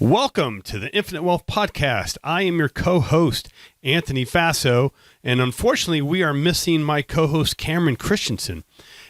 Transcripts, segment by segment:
Welcome to the Infinite Wealth Podcast. I am your co-host, Anthony Faso, and unfortunately, we are missing my co-host, Cameron Christensen.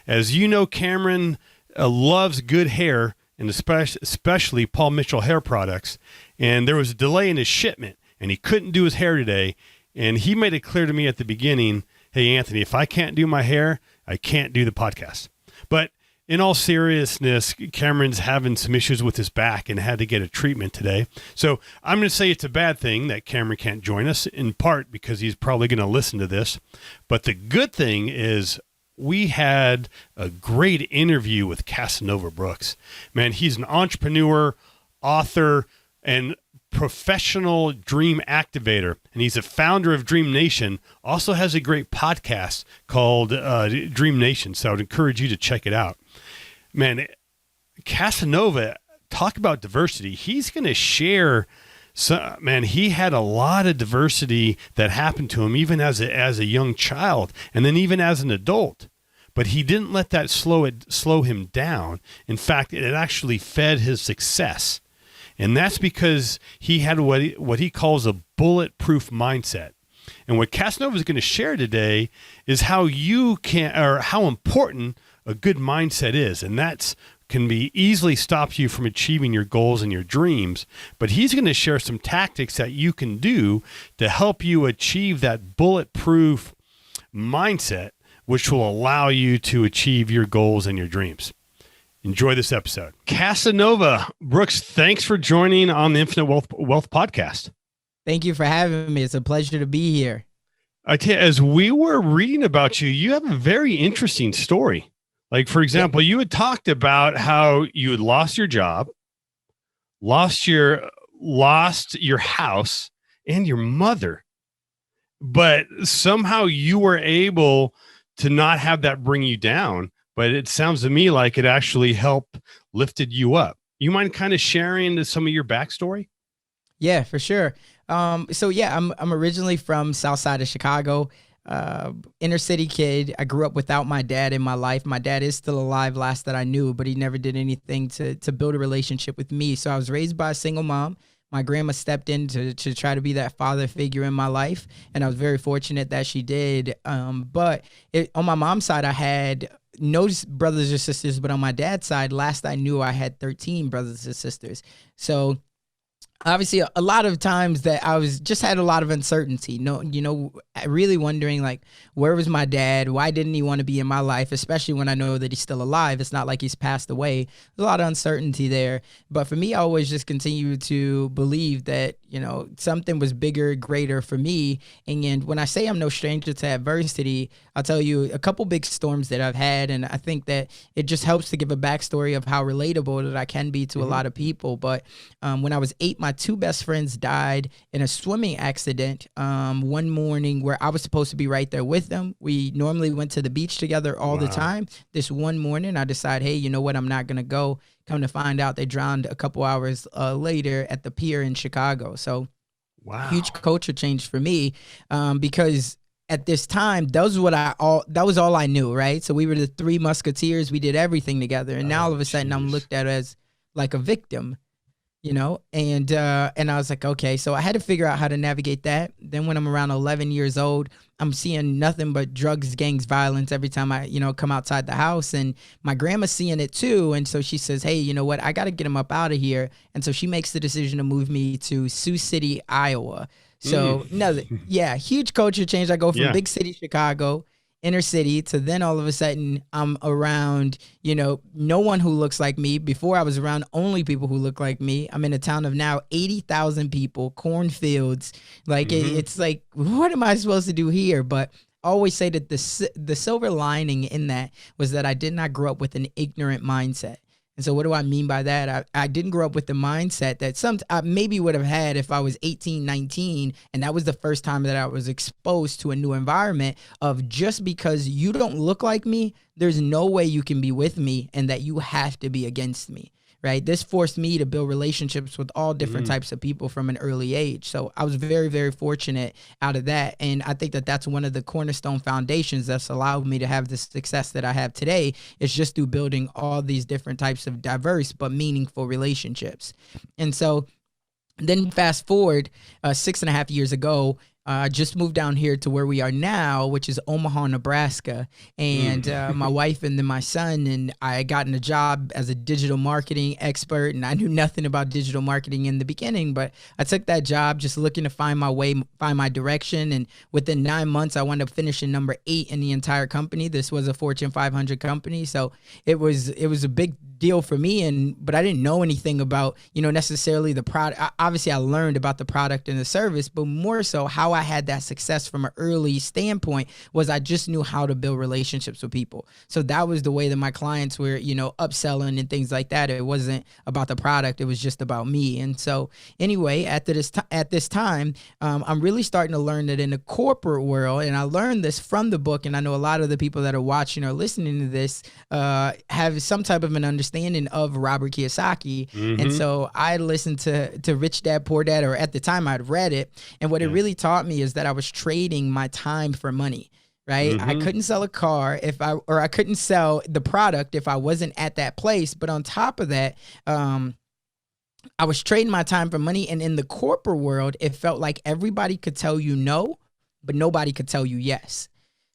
As you know, Cameron loves good hair, and especially Paul Mitchell hair products, and there was a delay in his shipment, and he couldn't do his hair today, and he made it clear to me at the beginning, hey, Anthony, if I can't do my hair, I can't do the podcast. But in all seriousness, Cameron's having some issues with his back and had to get a treatment today. So I'm going to say it's a bad thing that Cameron can't join us, in part because he's probably going to listen to this. But the good thing is we had a great interview with Casanova Brooks. Man, he's an entrepreneur, author, and professional dream activator, and he's a founder of Dream Nation. Also has a great podcast called Dream Nation, so I would encourage you to check it out. Man, Casanova, talk about diversity. He's going to share. Man, he had a lot of diversity that happened to him even as a young child, and then even as an adult. But he didn't let that slow him down. In fact, it actually fed his success. And that's because he had what he calls a bulletproof mindset. And what Casanova is going to share today is how important a good mindset is. And that's can be easily stop you from achieving your goals and your dreams. But he's going to share some tactics that you can do to help you achieve that bulletproof mindset, which will allow you to achieve your goals and your dreams. Enjoy this episode. Casanova Brooks, thanks for joining on the Infinite Wealth Podcast. Thank you for having me. It's a pleasure to be here. I tell you, as we were reading about you, you have a very interesting story. Like, for example, you had talked about how you had lost your job, lost your house, and your mother, but somehow you were able to not have that bring you down. But it sounds to me like it actually lifted you up. You mind kind of sharing some of your backstory? Yeah, for sure. I'm originally from South Side of Chicago, inner city kid. I grew up without my dad in my life. My dad is still alive, last that I knew, but he never did anything to build a relationship with me. So I was raised by a single mom. My grandma stepped in to try to be that father figure in my life, and I was very fortunate that she did. But on my mom's side, I had no brothers or sisters, but on my dad's side, last I knew, I had 13 brothers and sisters. So obviously a lot of times that I had a lot of uncertainty, really wondering, like, where was my dad? Why didn't he want to be in my life? Especially when I know that he's still alive. It's not like he's passed away. There's a lot of uncertainty there. But for me, I always just continued to believe that, something was bigger, greater for me. And when I say I'm no stranger to adversity, I'll tell you a couple big storms that I've had. And I think that it just helps to give a backstory of how relatable that I can be to a lot of people. But when I was 8, my 2 best friends died in a swimming accident one morning where I was supposed to be right there with them. We normally went to the beach together all the time. This one morning, I decided, hey, you know what? I'm not going to go. Come to find out, they drowned a couple hours later at the pier in Chicago. So huge culture change for me because at this time, that was all I knew, right? So we were the 3 musketeers. We did everything together. And now all of a sudden I'm looked at as like a victim. And I was like, okay, so I had to figure out how to navigate that. Then when I'm around 11 years old, I'm seeing nothing but drugs, gangs, violence every time I, come outside the house. And my grandma's seeing it too. And so she says, hey, you know what? I got to get him up out of here. And so she makes the decision to move me to Sioux City, Iowa. So huge culture change. I go from big city Chicago, inner city, to then all of a sudden I'm around, no one who looks like me. Before I was around only people who look like me. I'm in a town of now 80,000 people, cornfields. Like it's like, what am I supposed to do here? But I always say that the silver lining in that was that I did not grow up with an ignorant mindset. And so what do I mean by that? I didn't grow up with the mindset that I maybe would have had if I was 18, 19, and that was the first time that I was exposed to a new environment of just because you don't look like me, there's no way you can be with me and that you have to be against me. right? This forced me to build relationships with all different types of people from an early age. So I was very, very fortunate out of that. And I think that that's one of the cornerstone foundations that's allowed me to have the success that I have today, is just through building all these different types of diverse but meaningful relationships. And so Then fast forward 6.5 years ago, I just moved down here to where we are now, which is Omaha, Nebraska. And my wife and then my son and I gotten a job as a digital marketing expert. And I knew nothing about digital marketing in the beginning, but I took that job just looking to find my way, find my direction. And within 9 months, I wound up finishing number 8 in the entire company. This was a Fortune 500 company. So it was a big deal for me, but I didn't know anything about, necessarily the product. Obviously I learned about the product and the service, but more so how I had that success from an early standpoint was I just knew how to build relationships with people. So that was the way that my clients were, upselling and things like that. It wasn't about the product. It was just about me. And so anyway, at this time, I'm really starting to learn that in the corporate world, and I learned this from the book, and I know a lot of the people that are watching or listening to this have some type of an understanding of Robert Kiyosaki. And so I listened to Rich Dad, Poor Dad, or at the time I'd read it. And what it really taught me is that I was trading my time for money, right? I couldn't sell a car I couldn't sell the product if I wasn't at that place. But on top of that, I was trading my time for money. And in the corporate world, it felt like everybody could tell you no, but nobody could tell you yes.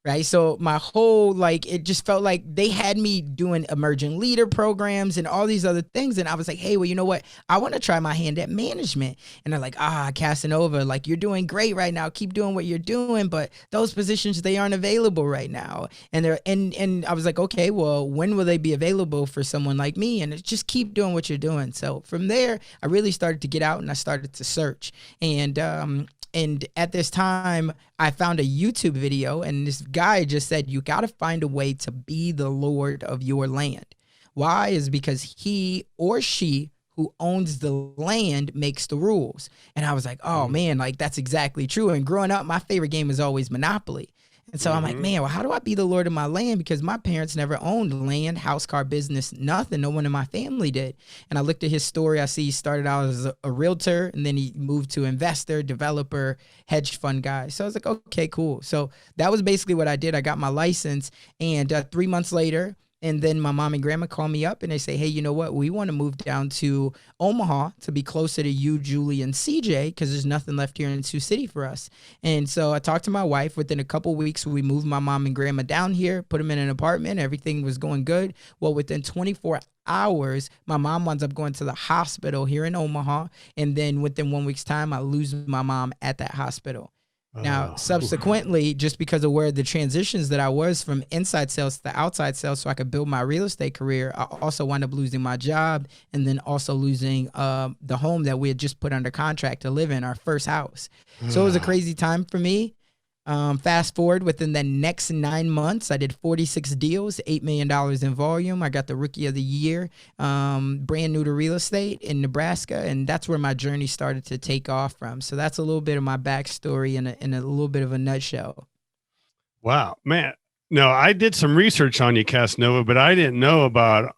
Right. So my whole, it just felt like they had me doing emerging leader programs and all these other things. And I was like, hey, well, you know what? I want to try my hand at management. And they're like, Casanova, you're doing great right now. Keep doing what you're doing. But those positions, they aren't available right now. And I was like, okay, well, when will they be available for someone like me? And it's just keep doing what you're doing. So from there, I really started to get out and I started to search. And at this time, I found a YouTube video, and this guy just said, you got to find a way to be the Lord of your land. Why? Is because he or she who owns the land makes the rules. And I was like, oh man, that's exactly true. And growing up, my favorite game was always Monopoly. And so I'm like, man, well, how do I be the Lord of my land? Because my parents never owned land, house, car, business, nothing. No one in my family did. And I looked at his story. I see he started out as a realtor, and then he moved to investor, developer, hedge fund guy. So I was like, okay, cool. So that was basically what I did. I got my license, and 3 months later, and then my mom and grandma call me up and they say, hey, you know what? We want to move down to Omaha to be closer to you, Julie, and CJ, because there's nothing left here in Sioux City for us. And so I talked to my wife. Within a couple of weeks, we moved my mom and grandma down here, put them in an apartment. Everything was going good. Well, within 24 hours, my mom winds up going to the hospital here in Omaha. And then within 1 week's time, I lose my mom at that hospital. Now, subsequently, just because of where the transitions that I was from inside sales to outside sales so I could build my real estate career, I also wound up losing my job and then also losing the home that we had just put under contract to live in, our first house. So it was a crazy time for me. Fast forward, within the next 9 months, I did 46 deals, $8 million in volume. I got the Rookie of the Year, brand new to real estate in Nebraska. And that's where my journey started to take off from. So that's a little bit of my backstory in a little bit of a nutshell. Wow, man. No, I did some research on you, Casanova, but I didn't know about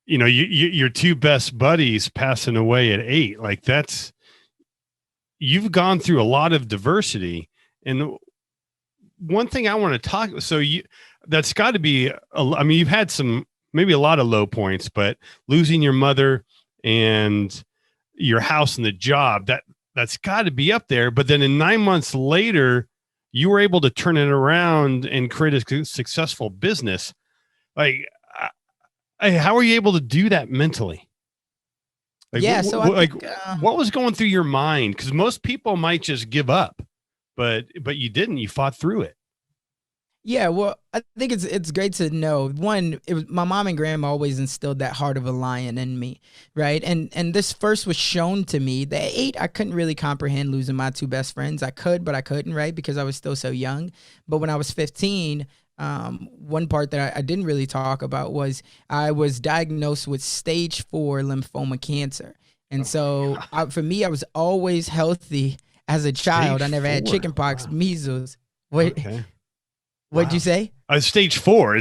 your two best buddies passing away at 8. You've gone through a lot of diversity. And one thing I want to talk, that's got to be, you've had maybe a lot of low points, but losing your mother and your house and the job, that's got to be up there. But then in 9 months later, you were able to turn it around and create a successful business. How are you able to do that mentally? What was going through your mind? Because most people might just give up, but you didn't. You fought through it. Yeah, well, I think it's great to know. One, my mom and grandma always instilled that heart of a lion in me, right? And this first was shown to me. The 8, I couldn't really comprehend losing my two best friends. I could, but I couldn't, right? Because I was still so young. But when I was 15, one part that I didn't really talk about was I was diagnosed with stage 4 lymphoma cancer. And for me, I was always healthy as a child. I never had chickenpox, measles. What'd you say? Stage 4.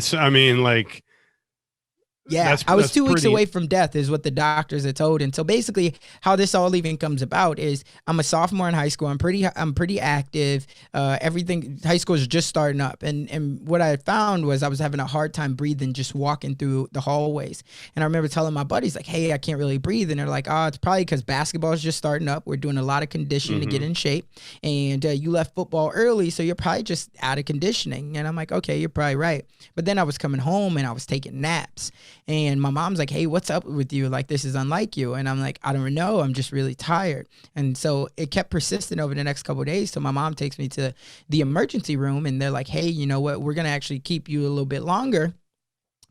Yeah, I was 2 weeks pretty... away from death is what the doctors had told. And so basically how this all even comes about is I'm a sophomore in high school. I'm pretty active. Everything, high school is just starting up. And what I found was I was having a hard time breathing just walking through the hallways. And I remember telling my buddies like, hey, I can't really breathe. And they're like, oh, it's probably because basketball is just starting up. We're doing a lot of conditioning to get in shape. And you left football early, so you're probably just out of conditioning. And I'm like, okay, you're probably right. But then I was coming home and I was taking naps. And my mom's like, hey, what's up with you? Like, this is unlike you. And I'm like, I don't know. I'm just really tired. And so it kept persisting over the next couple of days. So my mom takes me to the emergency room and they're like, hey, you know what? We're going to actually keep you a little bit longer.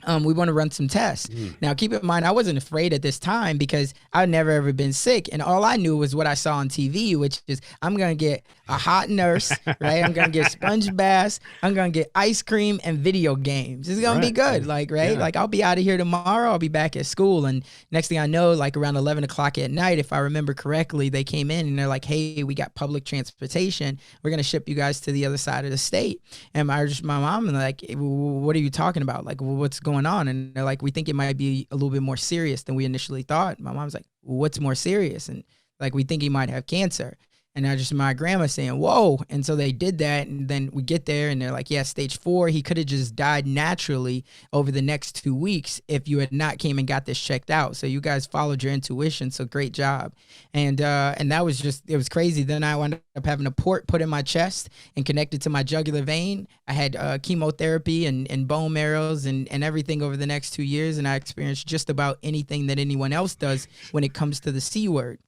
We want to run some tests. Now, keep in mind, I wasn't afraid at this time because I'd never ever been sick. And all I knew was what I saw on TV, which is I'm going to get a hot nurse, right? I'm going to get sponge baths. I'm going to get ice cream and video games. It's going to be good. Like, right? Yeah. Like I'll be out of here tomorrow. I'll be back at school. And next thing I know, like around 11 o'clock at night, if I remember correctly, they came in and they're like, hey, we got public transportation. We're going to ship you guys to the other side of the state. And my mom and like, what are you talking about? Like, what's going on? And they're like, we think it might be a little bit more serious than we initially thought. My mom's like, what's more serious? And like, we think he might have cancer. And I just, my grandma saying, whoa. And so they did that. And then we get there and they're like, yeah, stage 4, he could have just died naturally over the next 2 weeks if you had not came and got this checked out. So you guys followed your intuition. So great job. And that was just, it was crazy. Then I wound up having a port put in my chest and connected to my jugular vein. I had chemotherapy and bone marrows and everything over the next 2 years. And I experienced just about anything that anyone else does when it comes to the C word.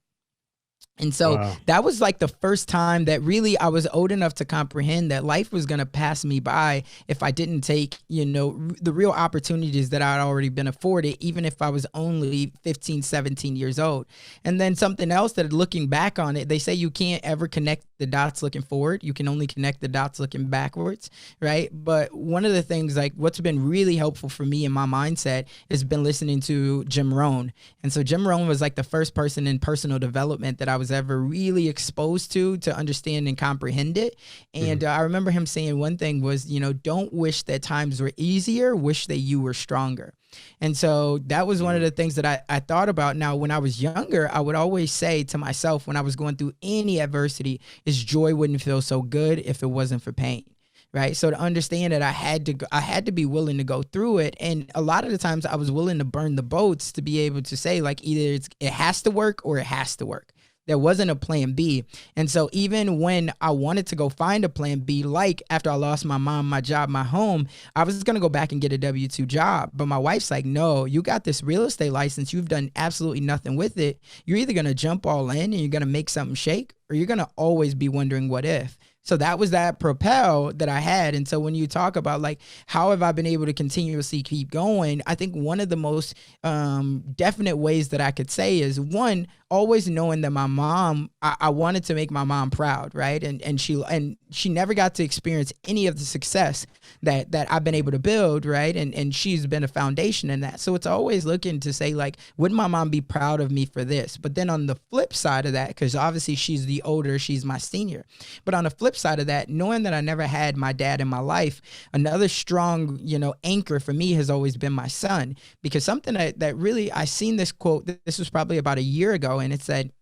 And so that was like the first time that really I was old enough to comprehend that life was going to pass me by if I didn't take, you know, the real opportunities that I'd already been afforded, even if I was only 15, 17 years old. And then something else that looking back on it, they say you can't ever connect the dots looking forward. You can only connect the dots looking backwards, right? But one of the things, like what's been really helpful for me in my mindset has been listening to Jim Rohn. And so Jim Rohn was like the first person in personal development that I was ever really exposed to understand and comprehend it. And I remember him saying one thing was, you know, don't wish that times were easier, wish that you were stronger. And so that was one of the things that I thought about. Now, when I was younger, I would always say to myself when I was going through any adversity is joy wouldn't feel so good if it wasn't for pain. Right. So to understand that I had to be willing to go through it. And a lot of the times I was willing to burn the boats to be able to say like either it has to work or it has to work. There wasn't a plan B. And so even when I wanted to go find a plan B, like after I lost my mom, my job, my home, I was going to go back and get a W-2 job. But my wife's like, no, you got this real estate license. You've done absolutely nothing with it. You're either going to jump all in and you're going to make something shake, or you're going to always be wondering what if. So that was that propel that I had. And so when you talk about like, how have I been able to continuously keep going? I think one of the most definite ways that I could say is one, always knowing that my mom, I wanted to make my mom proud, right? And she never got to experience any of the success that I've been able to build, right? And she's been a foundation in that. So it's always looking to say like, would my mom be proud of me for this? But then on the flip side of that, because obviously she's the older, she's my senior. But on the flip side of that, knowing that I never had my dad in my life, another strong, you know, anchor for me has always been my son. Because something that really, I seen this quote, this was probably about a year ago, and it said,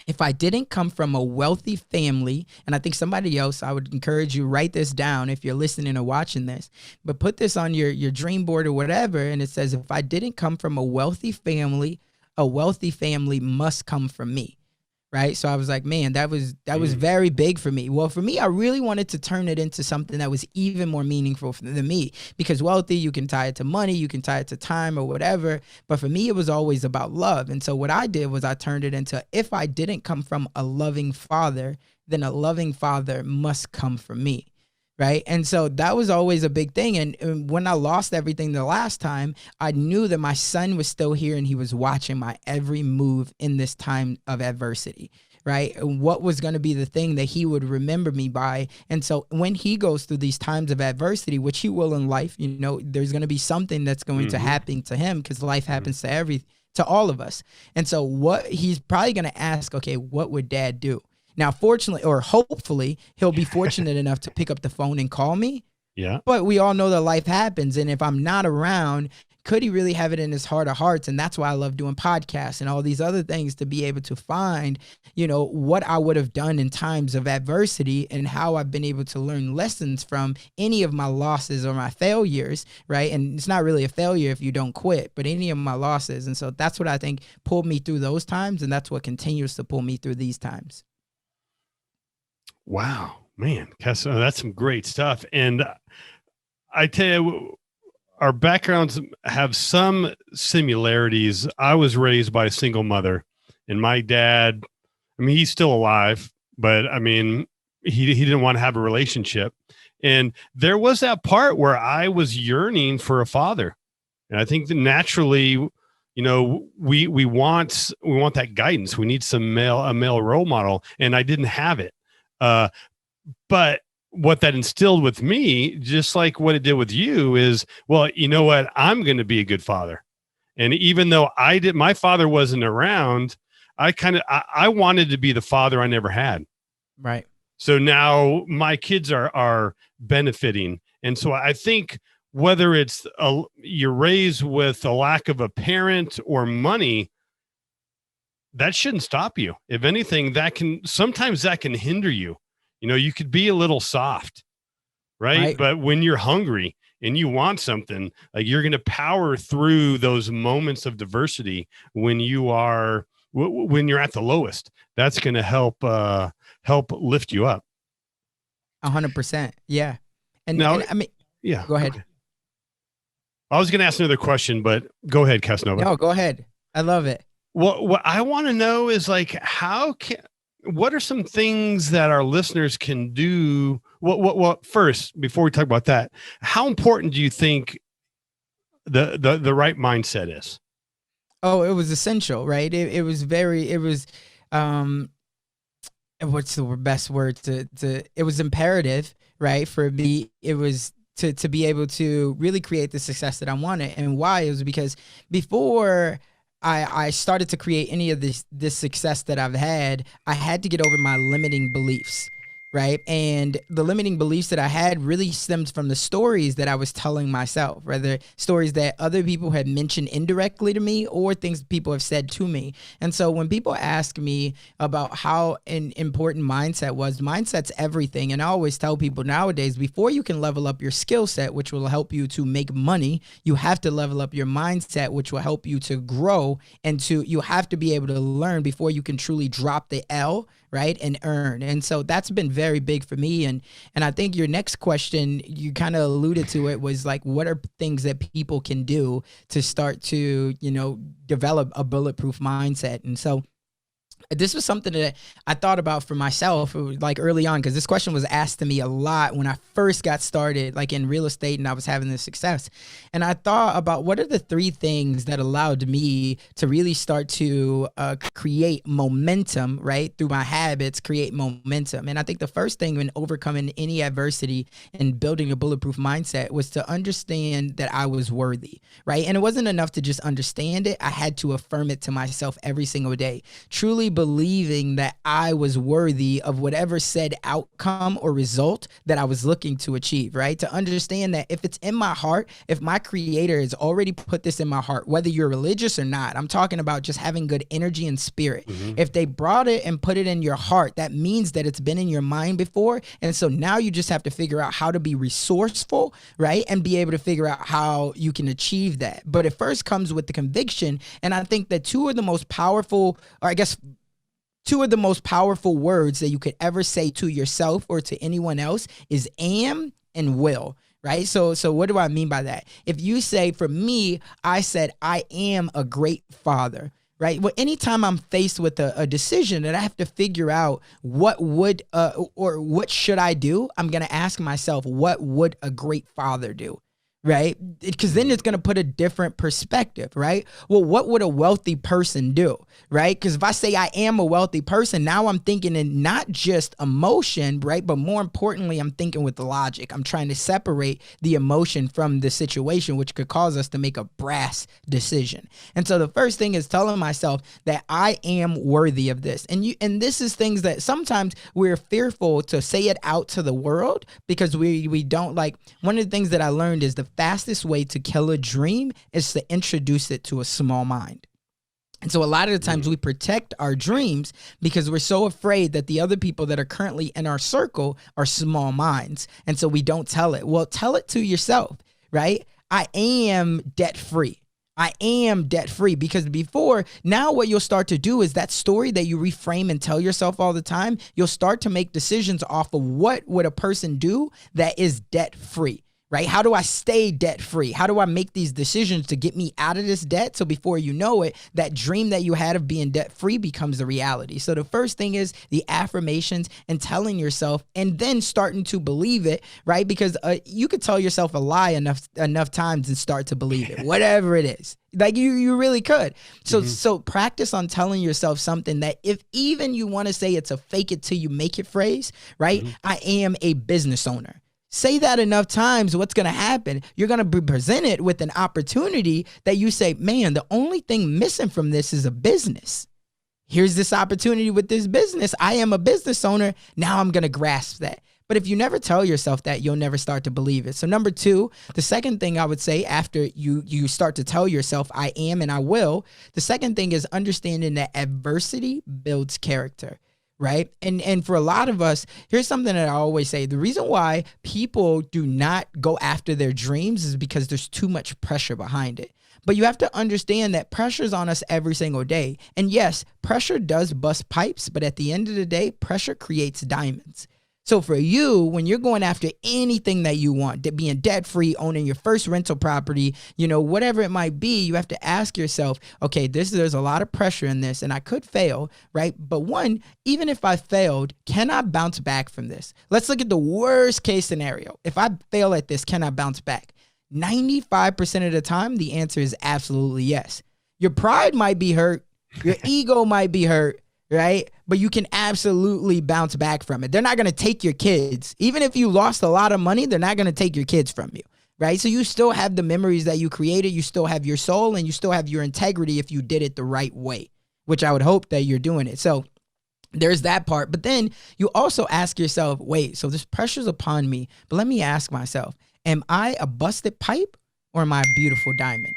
if I didn't come from a wealthy family, and I think somebody else, I would encourage you, write this down if you're listening or watching this, but put this on your dream board or whatever. And it says, if I didn't come from a wealthy family must come from me. Right. So I was like, man, that was very big for me. Well, for me, I really wanted to turn it into something that was even more meaningful than me, because wealthy, you can tie it to money, you can tie it to time or whatever. But for me, it was always about love. And so what I did was I turned it into, if I didn't come from a loving father, then a loving father must come from me. Right. And so that was always a big thing. And when I lost everything the last time, I knew that my son was still here and he was watching my every move in this time of adversity. Right. And what was going to be the thing that he would remember me by. And so when he goes through these times of adversity, which he will in life, you know, there's going to be something that's going to happen to him, because life happens to all of us. And so what he's probably going to ask, okay, what would dad do? Now, fortunately, or hopefully, he'll be fortunate enough to pick up the phone and call me. Yeah. But we all know that life happens. And if I'm not around, could he really have it in his heart of hearts? And that's why I love doing podcasts and all these other things, to be able to find, what I would have done in times of adversity and how I've been able to learn lessons from any of my losses or my failures, right? And it's not really a failure if you don't quit, but any of my losses. And so that's what I think pulled me through those times, and that's what continues to pull me through these times. Wow, man, Casanova, that's some great stuff. And I tell you, our backgrounds have some similarities. I was raised by a single mother, and my dad, he's still alive, but he didn't want to have a relationship. And there was that part where I was yearning for a father. And I think that naturally, we want that guidance. We need a male role model, and I didn't have it. But what that instilled with me, just like what it did with you, is, well, you know what? I'm going to be a good father. And even though my father wasn't around, I wanted to be the father I never had. Right. So now my kids are benefiting. And so I think whether it's you're raised with a lack of a parent or money, that shouldn't stop you. If anything, sometimes that can hinder you. You could be a little soft, right? But when you're hungry and you want something, like, you're going to power through those moments of diversity when you're at the lowest. That's going to help lift you up. 100%. Yeah. And now, yeah, go ahead. Okay. I was going to ask another question, but go ahead, Casanova. No, go ahead. I love it. What I want to know is, like, what are some things that our listeners can do? What first, before we talk about that, how important do you think the right mindset is? Oh, it was essential, right? It was what's the best word it was imperative, right? For me, it was to be able to really create the success that I wanted. And why? It was because before I started to create any of this success that I've had, I had to get over my limiting beliefs, right? And the limiting beliefs that I had really stems from the stories that I was telling myself, whether stories that other people had mentioned indirectly to me or things people have said to me. And so when people ask me about how an important mindset's everything. And I always tell people nowadays, before you can level up your skill set, which will help you to make money, you have to level up your mindset, which will help you to grow, and you have to be able to learn before you can truly drop the L, right, and earn. And so that's been very big for me. And I think your next question, you kind of alluded to it, was like, what are things that people can do to start to, develop a bulletproof mindset? And so this was something that I thought about for myself, like, early on, because this question was asked to me a lot when I first got started, like, in real estate, and I was having this success. And I thought about, what are the 3 things that allowed me to really start to create momentum, right? Through my habits, create momentum. And I think the first thing when overcoming any adversity and building a bulletproof mindset was to understand that I was worthy, right? And it wasn't enough to just understand it. I had to affirm it to myself every single day, truly believing that I was worthy of whatever said outcome or result that I was looking to achieve, right? To understand that if it's in my heart, if my creator has already put this in my heart, whether you're religious or not, I'm talking about just having good energy and spirit. Mm-hmm. If they brought it and put it in your heart, that means that it's been in your mind before. And so now you just have to figure out how to be resourceful, right? And be able to figure out how you can achieve that. But it first comes with the conviction. And I think that two of the most powerful words that you could ever say to yourself or to anyone else is am and will, right? So what do I mean by that? If you say, for me, I said, I am a great father, right? Well, anytime I'm faced with a decision that I have to figure out what should I do, I'm going to ask myself, what would a great father do? Right? Because then it's going to put a different perspective, right? Well, what would a wealthy person do, right? Because if I say I am a wealthy person, now I'm thinking in not just emotion, right? But more importantly, I'm thinking with logic. I'm trying to separate the emotion from the situation, which could cause us to make a brass decision. And so the first thing is telling myself that I am worthy of this. And this is things that sometimes we're fearful to say it out to the world because we don't like. One of the things that I learned is the fastest way to kill a dream is to introduce it to a small mind. And so a lot of the times we protect our dreams because we're so afraid that the other people that are currently in our circle are small minds. And so we don't tell it. Well, tell it to yourself, right? I am debt free. I am debt free, because now what you'll start to do is that story that you reframe and tell yourself all the time, you'll start to make decisions off of what would a person do that is debt free, right? How do I stay debt free? How do I make these decisions to get me out of this debt? So before you know it, that dream that you had of being debt free becomes a reality. So the first thing is the affirmations and telling yourself, and then starting to believe it, right? Because you could tell yourself a lie enough times and start to believe it, whatever it is. Like you really could. So practice on telling yourself something that, if even you want to say it's a fake it till you make it phrase, right? I am a business owner. Say that enough times, what's going to happen? You're going to be presented with an opportunity that you say, man, the only thing missing from this is a business. Here's this opportunity with this business. I am a business owner. Now I'm going to grasp that. But if you never tell yourself that, you'll never start to believe it. So number two, the second thing I would say after you start to tell yourself, I am and I will, the second thing is understanding that adversity builds character. Right. And for a lot of us, here's something that I always say. The reason why people do not go after their dreams is because there's too much pressure behind it. But you have to understand that pressure's on us every single day. And yes, pressure does bust pipes, but at the end of the day, pressure creates diamonds. So for you, when you're going after anything that you want, being debt-free, owning your first rental property, whatever it might be, you have to ask yourself, okay, there's a lot of pressure in this and I could fail, right? But one, even if I failed, can I bounce back from this? Let's look at the worst case scenario. If I fail at this, can I bounce back? 95% of the time, the answer is absolutely yes. Your pride might be hurt. Your ego might be hurt. Right? But you can absolutely bounce back from it. They're not going to take your kids. Even if you lost a lot of money, they're not going to take your kids from you. Right? So you still have the memories that you created. You still have your soul and you still have your integrity if you did it the right way, which I would hope that you're doing it. So there's that part. But then you also ask yourself, wait, so this pressure's upon me. But let me ask myself, am I a busted pipe or am I a beautiful diamond?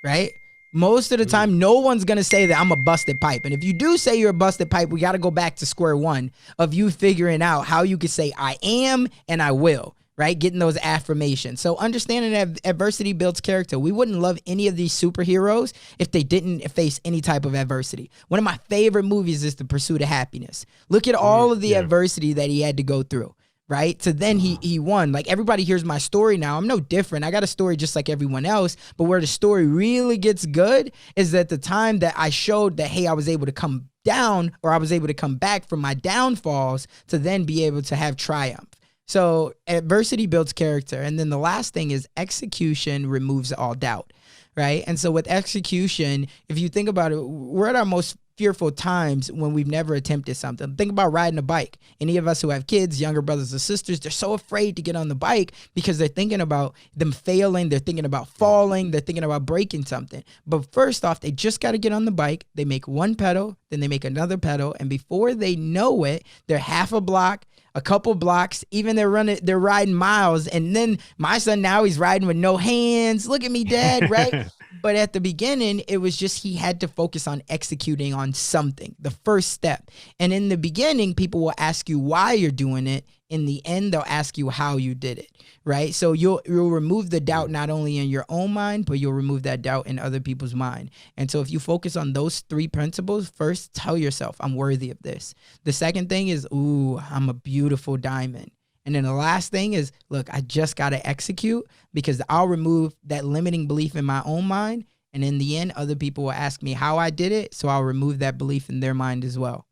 Right? Most of the time, no one's going to say that I'm a busted pipe. And if you do say you're a busted pipe, we got to go back to square one of you figuring out how you could say I am and I will, right? Getting those affirmations. So understanding that adversity builds character. We wouldn't love any of these superheroes if they didn't face any type of adversity. One of my favorite movies is The Pursuit of Happiness. Look at all of the adversity that he had to go through. Right? So then he won. Like, everybody hears my story now. I'm no different. I got a story just like everyone else. But where the story really gets good is that the time that I showed that, hey, I was able to come down, or I was able to come back from my downfalls to then be able to have triumph. So adversity builds character. And then the last thing is execution removes all doubt. Right? And so with execution, if you think about it, we're at our most fearful times when we've never attempted something. Think about riding a bike. Any of us who have kids, younger brothers or sisters, they're so afraid to get on the bike because they're thinking about them failing. They're thinking about falling. They're thinking about breaking something. But first off, they just got to get on the bike. They make one pedal, then they make another pedal. And before they know it, they're half a block, a couple blocks, even they're riding miles. And then my son, now he's riding with no hands. Look at me, Dad, right? But at the beginning, it was just he had to focus on executing on something, the first step. And in the beginning, people will ask you why you're doing it. In the end, they'll ask you how you did it, right? So you'll remove the doubt not only in your own mind, but you'll remove that doubt in other people's mind. And so if you focus on those three principles, first, tell yourself, I'm worthy of this. The second thing is, ooh, I'm a beautiful diamond. And then the last thing is, look, I just got to execute, because I'll remove that limiting belief in my own mind. And in the end, other people will ask me how I did it. So I'll remove that belief in their mind as well.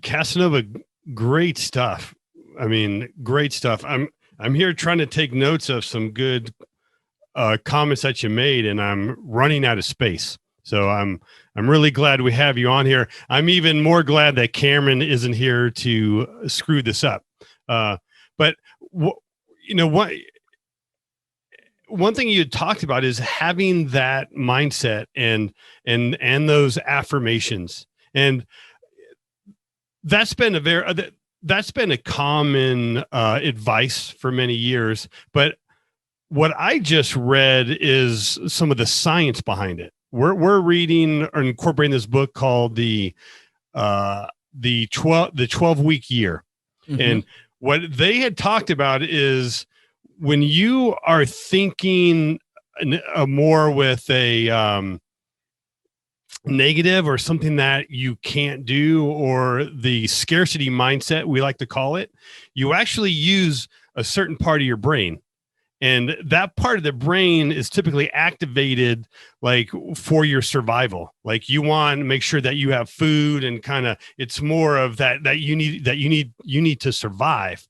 Casanova, great stuff. I mean, great stuff. I'm here trying to take notes of some good comments that you made, and I'm running out of space. So I'm really glad we have you on here. I'm even more glad that Cameron isn't here to screw this up. But one thing you talked about is having that mindset and those affirmations, and that's been a common advice for many years. But what I just read is some of the science behind it. We're reading or incorporating this book called the 12-week year. Mm-hmm. And what they had talked about is when you are thinking more with a negative or something that you can't do, or the scarcity mindset, we like to call it, you actually use a certain part of your brain. And that part of the brain is typically activated like for your survival. Like you want to make sure that you have food, and kind of, it's more of that you need to survive.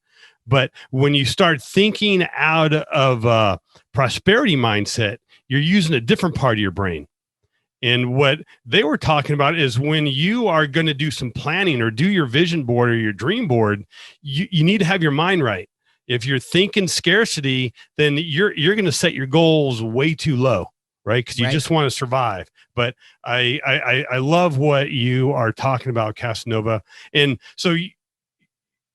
But when you start thinking out of a prosperity mindset, you're using a different part of your brain. And what they were talking about is when you are going to do some planning or do your vision board or your dream board, you need to have your mind right. If you're thinking scarcity, then you're going to set your goals way too low, right? Because you just want to survive. But I love what you are talking about, Casanova. And so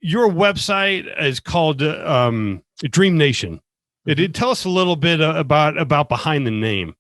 your website is called Dream Nation. Did tell us a little bit about behind the name.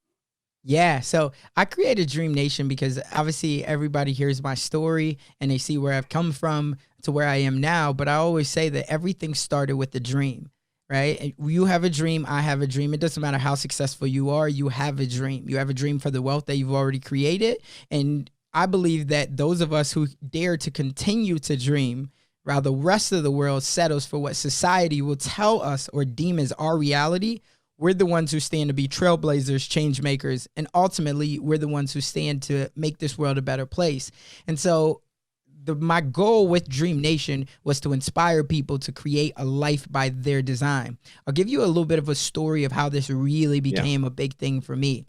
Yeah, so I created Dream Nation because obviously everybody hears my story and they see where I've come from to where I am now. But I always say that everything started with a dream, right? You have a dream, I have a dream. It doesn't matter how successful you are, you have a dream. You have a dream for the wealth that you've already created. And I believe that those of us who dare to continue to dream, while the rest of the world settles for what society will tell us or deem as our reality, we're the ones who stand to be trailblazers, change makers, and ultimately we're the ones who stand to make this world a better place. And so my goal with Dream Nation was to inspire people to create a life by their design. I'll give you a little bit of a story of how this really became a big thing for me.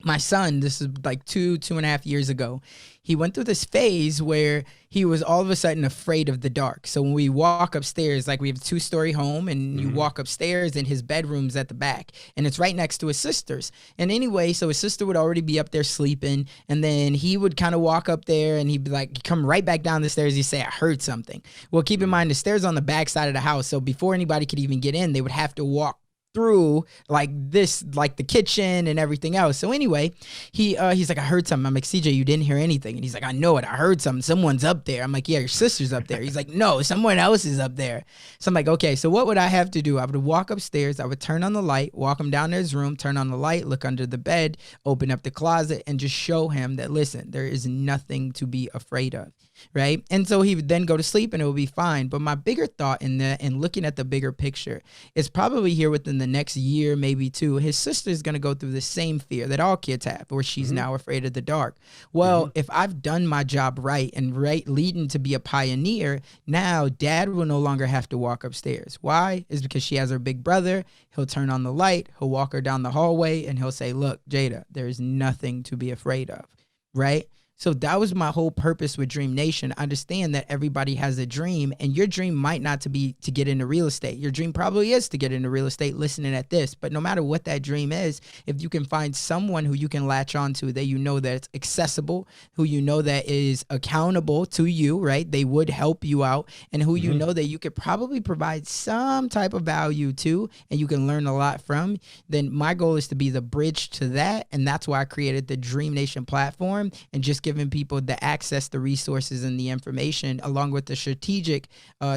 My son, this is like 2.5 years ago, he went through this phase where he was all of a sudden afraid of the dark. So when we walk upstairs, like we have a 2-story home, and you walk upstairs and his bedroom's at the back and it's right next to his sister's. And anyway, so his sister would already be up there sleeping, and then he would kind of walk up there and he'd be like, come right back down the stairs. He'd say, I heard something. Well, keep in mind the stairs on the back side of the house. So before anybody could even get in, they would have to walk through like this, like the kitchen and everything else. So anyway, he's like, I heard something. I'm like, CJ, you didn't hear anything. And he's like, I know it. I heard something. Someone's up there. I'm like, yeah, your sister's up there. He's like, no, someone else is up there. So I'm like, okay, so what would I have to do? I would walk upstairs. I would turn on the light, walk him down to his room, turn on the light, look under the bed, open up the closet, and just show him that, listen, there is nothing to be afraid of. Right. And so he would then go to sleep and it would be fine. But my bigger thought in that, and looking at the bigger picture, is probably here within the next year, maybe 2, his sister is going to go through the same fear that all kids have, where she's now afraid of the dark. Well, if I've done my job right and leading to be a pioneer, now dad will no longer have to walk upstairs. Why? Is because she has her big brother. He'll turn on the light. He'll walk her down the hallway and he'll say, look, Jada, there's nothing to be afraid of. Right. So that was my whole purpose with Dream Nation. Understand that everybody has a dream, and your dream might not to be to get into real estate. Your dream probably is to get into real estate listening at this. But no matter what that dream is, if you can find someone who you can latch onto that you know that it's accessible, who you know that is accountable to you, right? They would help you out, and who you know that you could probably provide some type of value to, and you can learn a lot from, then my goal is to be the bridge to that. And that's why I created the Dream Nation platform, and just giving people the access, the resources, and the information, along with the strategic,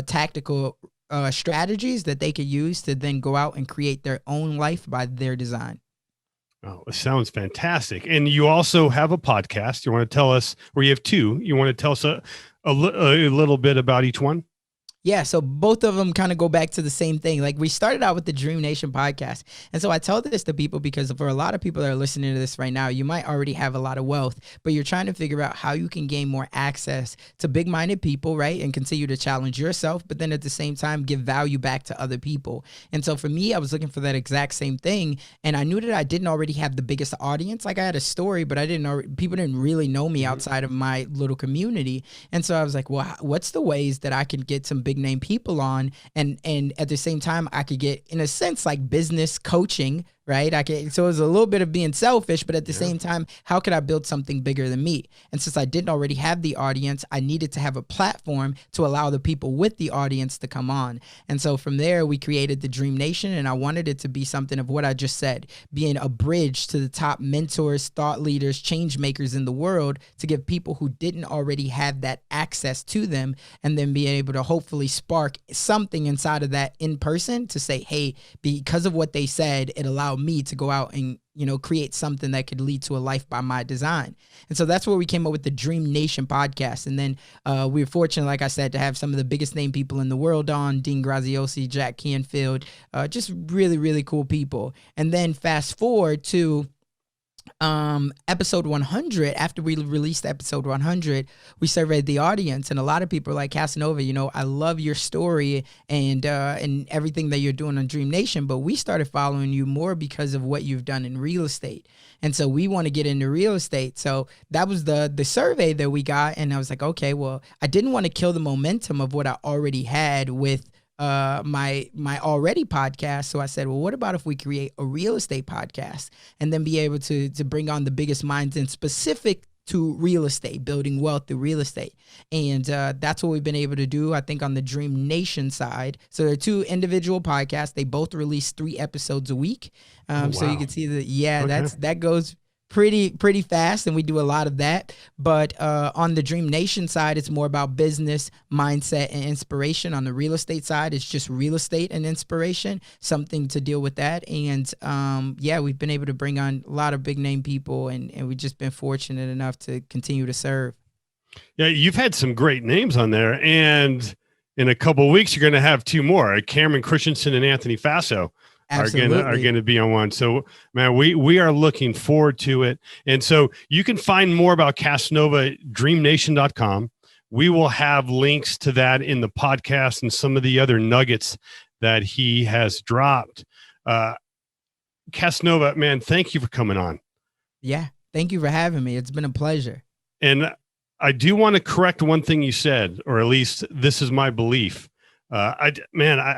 tactical strategies that they could use to then go out and create their own life by their design. Oh, it sounds fantastic. And you also have a podcast. You want to tell us, or you have 2, you want to tell us a little bit about each one? Yeah, so both of them kind of go back to the same thing. Like, we started out with the Dream Nation podcast. And so I tell this to people because for a lot of people that are listening to this right now, you might already have a lot of wealth, but you're trying to figure out how you can gain more access to big-minded people, right? And continue to challenge yourself, but then at the same time, give value back to other people. And so for me, I was looking for that exact same thing. And I knew that I didn't already have the biggest audience. Like, I had a story, but people didn't really know me outside of my little community. And so I was like, well, what's the ways that I can get some big name people on, and at the same time I could get, in a sense, like business coaching right? So it was a little bit of being selfish, but at the Yeah. same time, how could I build something bigger than me? And since I didn't already have the audience, I needed to have a platform to allow the people with the audience to come on. And so from there, we created the Dream Nation, and I wanted it to be something of what I just said, being a bridge to the top mentors, thought leaders, change makers in the world, to give people who didn't already have that access to them, and then be able to hopefully spark something inside of that in person to say, hey, because of what they said, it allowed me to go out and, you know, create something that could lead to a life by my design. And so that's where we came up with the Dream Nation podcast. And then we were fortunate, like I said, to have some of the biggest name people in the world on, Dean Graziosi, Jack Canfield, just really, really cool people. And then fast forward to episode 100. After we released episode 100, we surveyed the audience, and a lot of people are like, Casanova, you know, I love your story and everything that you're doing on Dream Nation, but we started following you more because of what you've done in real estate. And so we want to get into real estate. So that was the survey that we got. And I was like, okay, well, I didn't want to kill the momentum of what I already had with my already podcast. So I said, well, what about if we create a real estate podcast and then be able to bring on the biggest minds in specific to real estate, building wealth through real estate. And that's what we've been able to do, I think, on the Dream Nation side. So there are two individual podcasts. They both release 3 episodes a week. So you can see that, okay, that goes pretty fast, and we do a lot of that. But on the Dream Nation side, it's more about business, mindset, and inspiration. On the real estate side, it's just real estate and inspiration, something to deal with that. And we've been able to bring on a lot of big name people, and we've just been fortunate enough to continue to serve. Yeah, you've had some great names on there, and in a couple of weeks, you're going to have 2 more, Cameron Christensen and Anthony Faso. Absolutely. are going to be on one. So, man, we are looking forward to it. And so you can find more about Casanova at dreamnation.com. We will have links to that in the podcast and some of the other nuggets that he has dropped. Casanova, man, thank you for coming on. Yeah, thank you for having me. It's been a pleasure. And I do want to correct one thing you said, or at least this is my belief. I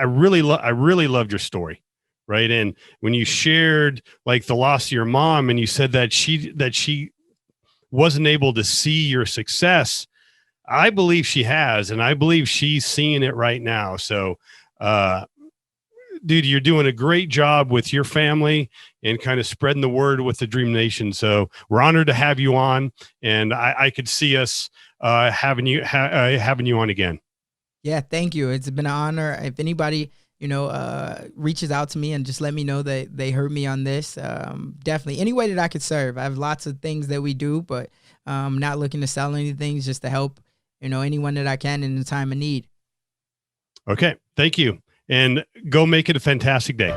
really loved your story. Right. And when you shared like the loss of your mom, and you said that she wasn't able to see your success, I believe she has, and I believe she's seeing it right now. So, dude, you're doing a great job with your family and kind of spreading the word with the Dream Nation. So we're honored to have you on, and I could see us having you on again. Yeah, thank you. It's been an honor. If anybody reaches out to me and just let me know that they heard me on this, definitely any way that I could serve. I have lots of things that we do, but I'm not looking to sell anything, just to help, anyone that I can in the time of need. Okay. Thank you. And go make it a fantastic day.